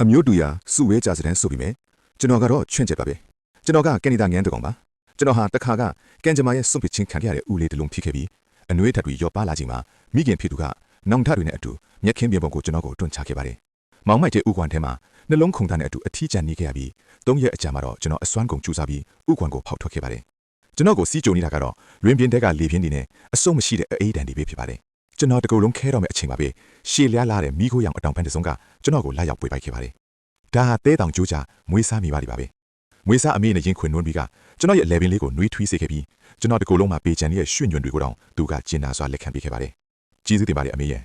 အမျိုးတူရာစုဝဲကြစတဲ့ဆိုပြီးမယ်ကျွန်တော်ကတော့ချွန့်ချက်ပါပဲကျွန်တော်ကကန်နီဒါငန်းတကောင်ပါကျွန်တော်ဟာတခါကကန်ဂျမာရဲ့စွန့်ပစ်ချင်းခံရတဲ့ဦးလေးတလုံးဖြစ်ခဲ့ပြီးအနှွေးထပ်တွေရောပါလာချိန်မှာမိခင်ဖြစ်သူကနောင်ထတွေနဲ့အတူမျက်ခင်းပြင်ပုံကိုကျွန်တော်ကိုတွန့်ချခဲ့ပါတယ်မောင်မိုက်တဲ့ဥကွမ်ထဲမှာနှလုံးခုန်သားနဲ့အတူအထီးကျန်နေခဲ့ရပြီး၃ရက်အကြာမှာတော့ကျွန်တော်အစွမ်းကုန်ကြိုးစားပြီးဥကွမ်ကိုဖောက်ထွက်ခဲ့ပါတယ်ကျွန်တော်ကိုစီးကြုံနေတာကတော့လွင်ပြင်တဲကလေပြင်းတွေနဲ့အစုံမရှိတဲ့အေးဒဏ်တွေပဲဖြစ်ပါတယ်ကျွန်တော်တကူလုံးခဲတော့မယ့်အချိန်ပါပဲရှေ့လျားလာတဲ့မိခိုးရောင်အတောင်ပန်းတစ်စုံကကျွန်တော်ကိုလာရောက်ပွေပိုက်ခဲ့ပါတယ်ဒါဟာတဲတောင်ကျိုးချမွေးစားမိပါလိမ့်ပါပဲမွေးစားအမေနဲ့ရင်ခွင်နွန်းပြီးကကျွန်တော်ရဲ့လေပင်လေးကိုနှွေးထွေးစေခဲ့ပြီးကျွန်တော်တကူလုံးမှာပေချန်ရဲ့ရွှွင့်ညွန့်တွေကိုတောင်သူကကျင်နာစွာလက်ခံပေးခဲ့ပါတယ်ကျေးဇူးတင်ပါတယ်အမေရဲ့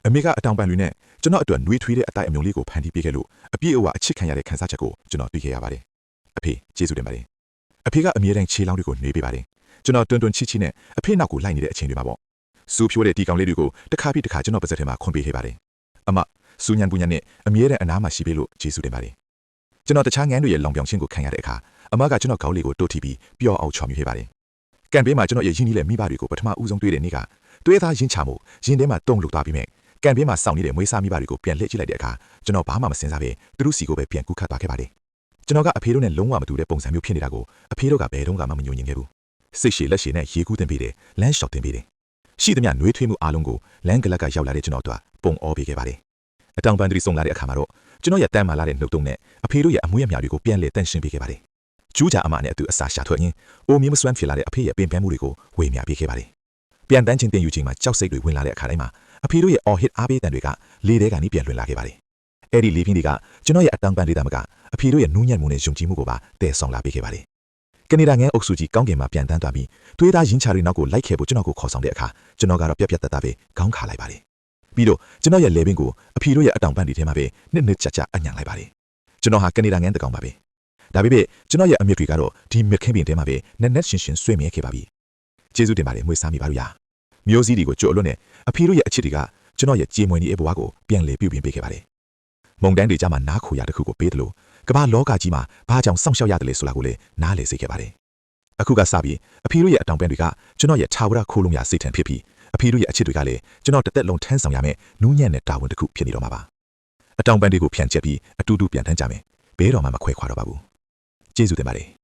အမေကအတောင်ပန်းတွေနဲ့ကျွန်တော်အတွက်နှွေးထွေးတဲ့အတိုက်အမြုံလေးကိုဖန်တီးပေးခဲ့လို့အပြည့်အဝအချစ်ခံရတဲ့ခံစားချက်ကိုကျွန်တော်တွေ့ခဲ့ရပါတယ်အဖေကျေးဇူးတင်ပါတယ်အဖေကအမြဲတမ်းခြေလောင်းတွေကိုနှွေးပေးပါတယ်ကျွန်တော်တွန်းတွန်းချီချီနဲ့အဖေနောက်ကိုလိုက်နေတဲ့အချိန်တွေမှာပေါ့စူးဖြိုးတဲ့တီကောင်လေးတွေကိုတစ်ခါပြီးတစ်ခါကျွန်တော်ပါစက်ထဲမှာခွန်ပေးခဲ့ပါတယ်အမစူညံပူညံနဲ့အမြဲတမ်းအနားမှာရှိပေးလို့ကျေးဇူးတင်ပါတယ်ကျွန်တော်တခြားငန်းတွေရဲ့လောင်ပြောင်ခြင်းကိုခံရတဲ့အခါအမကကျွန်တော်ခေါင်းလေးကိုတိုးထိပြီးပျော့အောင်ချော်မြူခဲ့ပါတယ်ကန်ဘေးမှာကျွန်တော်ရဲ့ရင်းနှီးတဲ့မိဘတွေကိုပထမဦးဆုံးတွေ့တဲ့နေ့ကတွေးသားရင်းချမှုရင်းထဲမှာတုံ့လုသွားပြီးမြဲကန်ဘေးမှာစောင့်နေတဲ့မွေးစားမိဘတွေကိုပြန်လှည့်ကြည့်လိုက်တဲ့အခါကျွန်တော်ဘာမှမစင်စားပဲသူတို့စီကိုပဲပြန်ကူးခတ်သွားခဲ့ပါတယ်ကျွန်တော်ကအဖေတို့နဲ့လုံးဝမတူတဲ့ပုံစံမျိုးဖြစ်နေတာကိုအဖေတို့ကဘယ်တော့မှမညှို့ညင်ခဲ့ဘူးစိတ်ရှည်လက်ရှည်နဲ့ရေကူးတင်ပေးတယ်လမ်းလျှောက်တင်ပေးတယ်ရှိသမျှနှွေးထွေးမှုအားလုံးကိုလမ်းကလပ်ကရောက်လာတဲ့ကျွန်တော်တို့ပုံအောပေးခဲ့ပါတယ်အတောင်ပန်းတွေစုံလာတဲ့အခါမှာတော့ကျွန်တော်ရဲ့တမ်းမာလာတဲ့နှုတ်တုံးနဲ့အဖေတို့ရဲ့အမွေးအမြတွေကိုပြန်လည်တန့်ရှင်းပေးခဲ့ပါတယ်ကျူးကြအမနဲ့အတူအစာရှာထွက်ရင်းအိုမီမစွမ်းဖြစ်လာတဲ့အဖေရဲ့ပင်ပန်းမှုတွေကိုဝေမျှပေးခဲ့ပါတယ်ပြန်တန်းချင်းတင်ယူချိန်မှာကြောက်စိတ်တွေဝင်လာတဲ့အခါတိုင်းမှာအဖေတို့ရဲ့အော်ဟစ်အားပေးတန်တွေကလေထဲကနေပြန်လွင်လာခဲ့ပါတယ်အဲ့ဒီလေပြင်းတွေကကျွန်တော်ရဲ့အတောင်ပန်းတွေတမကအဖေတို့ရဲ့နူးညံ့မှုနဲ့ယုံကြည်မှုကိုပါတည်ဆောင်လာပေးခဲ့ပါတယ်ကနေဒါငန်းအုပ်စုကြီးကောင်းကင်မှာပြန်တန်းသွားပြီးတွေးသားရင်းချတွေနောက်ကိုလိုက်ခဲ့ဖို့ကျွန်တော်ကိုခေါ်ဆောင်တဲ့အခါကျွန်တော်ကတော့ပြက်ပြက်တတ်တာပဲခေါင်းခါလိုက်ပါတယ်ပြီးတော့ကျွန်တော်ရဲ့လေပင်ကိုအဖေတို့ရဲ့အတောင်ပန်းတွေထဲမှာပဲနှစ်ကြကြအညံလိုက်ပါတယ်ကျွန်တော်ဟာကနေဒါငန်းတကောင်ပါပဲဒါပေမဲ့ကျွန်တော်ရဲ့အမြင့်တွေကတော့ဒီမြက်ခင်းပင်ထဲမှာပဲနဲ့ရှင်းရှင်းဆွေးမြဲခဲ့ပါပြီကျေးဇူးတင်ပါတယ်မွေးစားမိပါလို့ရမျိုးစည်းတွေကိုကြိုအလွတ်နဲ့အဖေတို့ရဲ့အချစ်တွေကကျွန်တော်ရဲ့ကြေမွေနေအဘွားကိုပြန်လေပြုပြင်ပေးခဲ့ပါတယ်မုန်တိုင်းတွေကြမှာနားခိုရတစ်ခုကိုပေးတယ်လို့ကမ္ဘာလောကကြီးမှာဘာကြောင့်စောင့်ရှောက်ရတယ်လဲဆိုတာကိုလည်းနားလည်စေခဲ့ပါတယ်အခုကစပြီးအဖေတို့ရဲ့အတောင်ပန်းတွေကကျွန်တော်ရဲ့ထာဝရခိုးလုံးရစိတ်ထန်ဖြစ်ပြီးအဖေတို့ရဲ့အချစ်တွေကလည်းကျွန်တော်တစ်သက်လုံးထမ်းဆောင်ရမယ်နူးညံ့တဲ့တာဝန်တစ်ခုဖြစ်နေတော့မှာပါအတောင်ပန်းတွေကိုဖြန့်ကျက်ပြီးအတူတူပြန်ထမ်းကြမယ်ဘဲတော်မှမခွဲခွာတော့ပါဘူးကျေးဇူးတင်ပါတယ်